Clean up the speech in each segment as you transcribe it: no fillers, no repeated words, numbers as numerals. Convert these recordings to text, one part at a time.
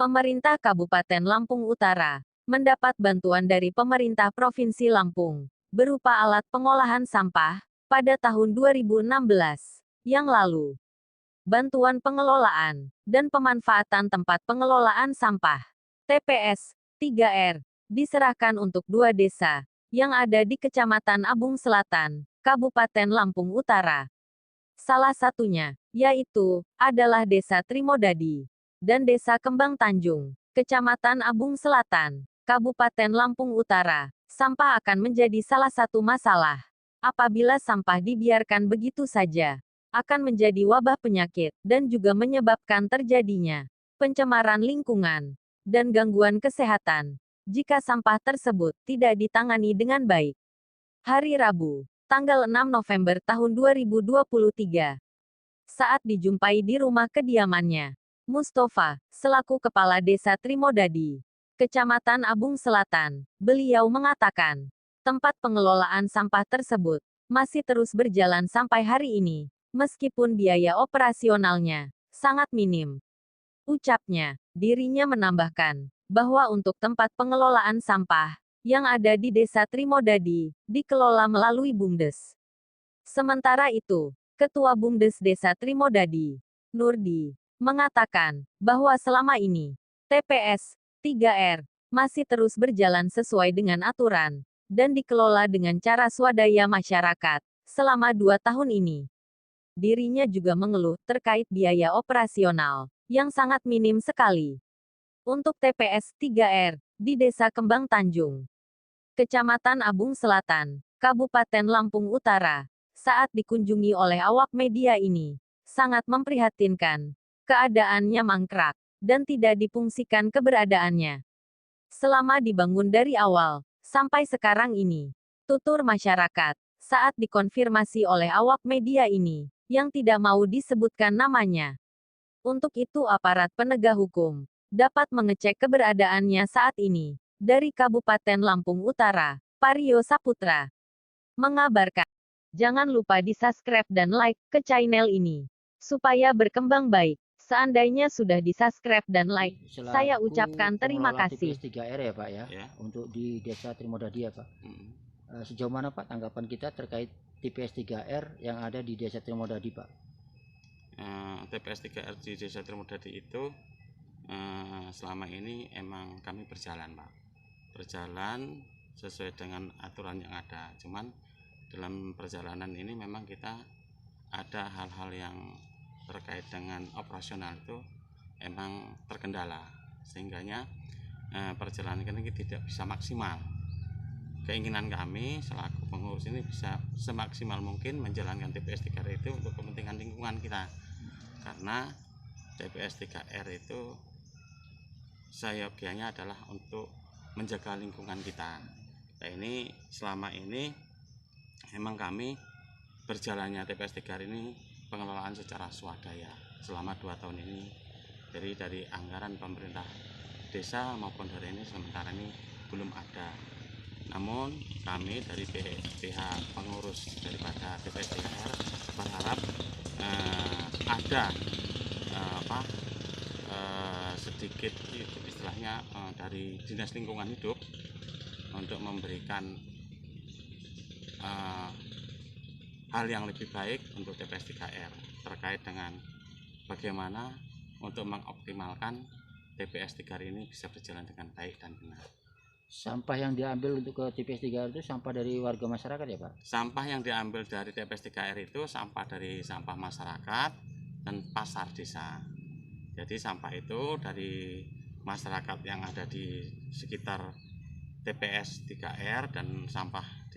Pemerintah Kabupaten Lampung Utara mendapat bantuan dari pemerintah Provinsi Lampung berupa alat pengolahan sampah pada tahun 2016 yang lalu. Bantuan pengelolaan dan pemanfaatan tempat pengelolaan sampah (TPS 3R) diserahkan untuk 2 desa yang ada di Kecamatan Abung Selatan, Kabupaten Lampung Utara. Salah satunya, yaitu, adalah Desa Trimodadi dan Desa Kembang Tanjung, Kecamatan Abung Selatan, Kabupaten Lampung Utara. Sampah akan menjadi salah satu masalah. Apabila sampah dibiarkan begitu saja, akan menjadi wabah penyakit, dan juga menyebabkan terjadinya pencemaran lingkungan dan gangguan kesehatan, jika sampah tersebut tidak ditangani dengan baik. Hari Rabu, tanggal 6 November tahun 2023. Saat dijumpai di rumah kediamannya, Mustafa, selaku Kepala Desa Trimodadi, Kecamatan Abung Selatan, beliau mengatakan, tempat pengelolaan sampah tersebut masih terus berjalan sampai hari ini, meskipun biaya operasionalnya sangat minim. Ucapnya, dirinya menambahkan, bahwa untuk tempat pengelolaan sampah yang ada di Desa Trimodadi, dikelola melalui BUMDes. Sementara itu, Ketua BUMDes Desa Trimodadi, Nurdi, mengatakan bahwa selama ini, TPS 3R masih terus berjalan sesuai dengan aturan, dan dikelola dengan cara swadaya masyarakat, selama 2 tahun ini. Dirinya juga mengeluh terkait biaya operasional, yang sangat minim sekali. Untuk TPS 3R, di Desa Kembang Tanjung, Kecamatan Abung Selatan, Kabupaten Lampung Utara, saat dikunjungi oleh awak media ini, sangat memprihatinkan. Keadaannya mangkrak, dan tidak difungsikan keberadaannya. Selama dibangun dari awal, sampai sekarang ini, tutur masyarakat, saat dikonfirmasi oleh awak media ini, yang tidak mau disebutkan namanya. Untuk itu aparat penegak hukum, dapat mengecek keberadaannya saat ini. Dari Kabupaten Lampung Utara, Pario Saputra mengabarkan. Jangan lupa di-subscribe dan like ke channel ini, supaya berkembang baik. Seandainya sudah di-subscribe dan like, saya ucapkan terima kasih. TPS 3R ya Pak ya, untuk di Desa Trimodadi ya Pak. Sejauh mana Pak tanggapan kita terkait TPS 3R yang ada di Desa Trimodadi Pak? TPS 3R di Desa Trimodadi itu selama ini emang kami berjalan Pak, berjalan sesuai dengan aturan yang ada. Cuman dalam perjalanan ini memang kita ada hal-hal yang terkait dengan operasional itu emang terkendala, sehingganya perjalanan ini tidak bisa maksimal. Keinginan kami selaku pengurus ini bisa semaksimal mungkin menjalankan TPS 3R itu untuk kepentingan lingkungan kita, karena TPS 3R itu seyogianya adalah untuk menjaga lingkungan kita. Nah, ini selama ini memang kami berjalannya TPS 3R ini pengelolaan secara swadaya selama 2 tahun ini, jadi dari anggaran pemerintah desa maupun dari ini sementara ini belum ada. Namun kami dari pihak pengurus daripada TPS 3R berharap ada sedikit istilahnya dari Dinas Lingkungan Hidup untuk memberikan hal yang lebih baik untuk TPS 3R terkait dengan bagaimana untuk mengoptimalkan TPS 3R ini bisa berjalan dengan baik dan benar. Sampah yang diambil untuk ke TPS 3R itu sampah dari warga masyarakat ya Pak? Sampah yang diambil dari TPS 3R itu sampah dari sampah masyarakat dan pasar desa. Jadi sampah itu dari masyarakat yang ada di sekitar TPS 3R dan sampah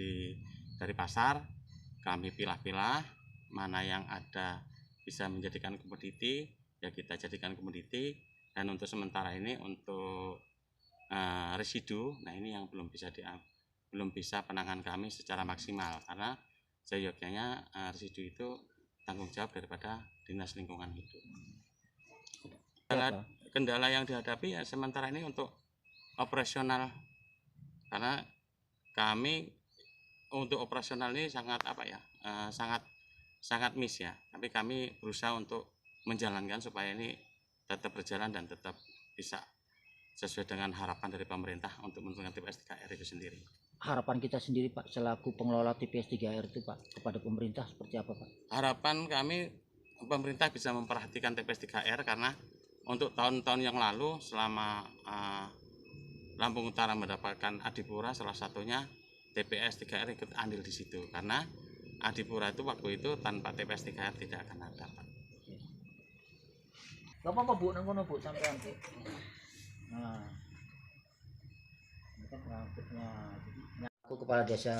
dari pasar kami pilah-pilah, mana yang ada bisa menjadikan komoditi ya kita jadikan komoditi, dan untuk sementara ini untuk residu, nah ini yang belum bisa penanganan kami secara maksimal, karena seyogyanya residu itu tanggung jawab daripada Dinas Lingkungan Hidup. Kendala yang dihadapi ya sementara ini untuk operasional, karena kami untuk operasional ini sangat miss ya, tapi kami berusaha untuk menjalankan supaya ini tetap berjalan dan tetap bisa sesuai dengan harapan dari pemerintah untuk menentukan TPS 3R itu sendiri. Harapan kita sendiri Pak selaku pengelola TPS 3R itu Pak kepada pemerintah seperti apa Pak? Harapan kami pemerintah bisa memperhatikan TPS 3R karena untuk tahun-tahun yang lalu selama Lampung Utara mendapatkan Adipura, salah satunya TPS 3R ikut andil di situ karena Adipura itu waktu itu tanpa TPS 3R tidak akan ada Pak. Gak apa-apa Bu, nangkono Bu sampai nanti. Nah, ini kan rambutnya. Aku kepala desa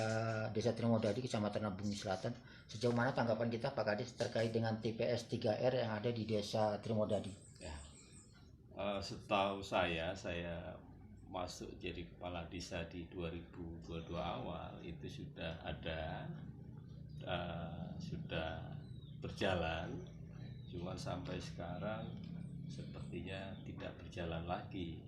Trimodadi, Kecamatan Lampung Selatan. Sejauh mana tanggapan kita Pak Kades terkait dengan TPS 3R yang ada di desa Trimodadi? Ya, setahu saya masuk jadi kepala desa di 2022 awal itu sudah ada, sudah berjalan, cuma sampai sekarang sepertinya tidak berjalan lagi.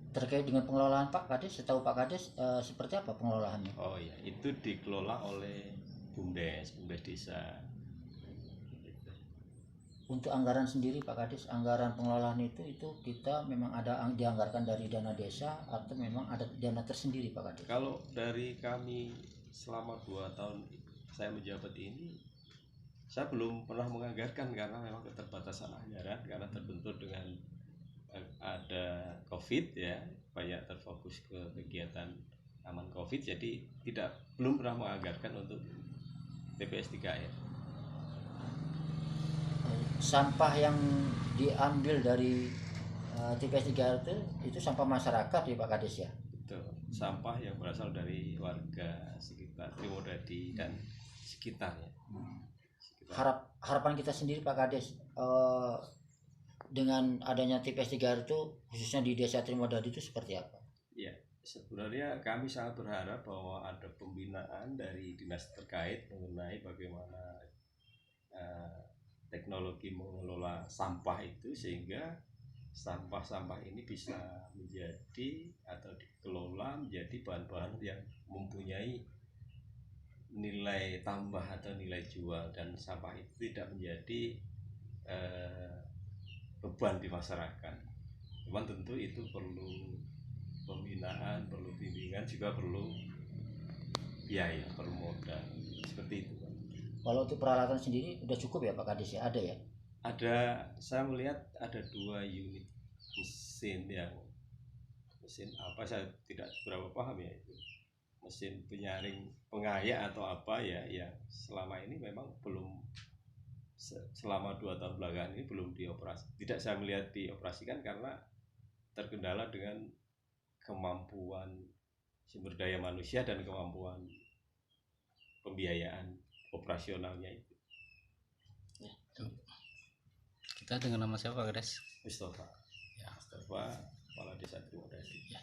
Terkait dengan pengelolaan Pak Kades, setahu Pak Kades seperti apa pengelolaannya? Oh ya, itu dikelola oleh BUMDes desa. Untuk anggaran sendiri Pak Kades, anggaran pengelolaan itu kita memang ada dianggarkan dari dana desa atau memang ada dana tersendiri Pak Kades? Kalau dari kami selama 2 tahun saya menjabat ini, saya belum pernah menganggarkan karena memang keterbatasan anggaran karena terbentur dengan ada COVID ya, banyak terfokus ke kegiatan aman COVID, jadi belum pernah menganggarkan untuk TPS 3R. Sampah yang diambil dari TPS 3R itu sampah masyarakat ya Pak Kades ya? Betul, sampah yang berasal dari warga sekitar Trimodadi dan sekitarnya. Harapan kita sendiri Pak Kades dengan adanya TPS 3R itu khususnya di desa Trimodadi itu seperti apa? Ya, sebenarnya kami sangat berharap bahwa ada pembinaan dari dinas terkait mengenai bagaimana teknologi mengelola sampah itu sehingga sampah-sampah ini bisa menjadi atau dikelola menjadi bahan-bahan yang mempunyai nilai tambah atau nilai jual, dan sampah itu tidak menjadi beban di masyarakat. Cuman tentu itu perlu pembinaan, perlu bimbingan, juga perlu biaya, perlu modal, seperti itu. Kalau untuk peralatan sendiri udah cukup ya Pak Kades ya? Ada ya? Ada, saya melihat ada 2 unit mesin apa saya tidak berapa paham ya, itu mesin penyaring pengayak atau apa ya, yang selama ini memang belum, selama 2 tahun belakangan ini belum tidak saya melihat dioperasikan karena terkendala dengan kemampuan sumber daya manusia dan kemampuan pembiayaan operasionalnya itu. Kita dengan nama siapa Pak Kades? Mustafa, Ya. Mustafa, kepala desa Trimodadi. Ya.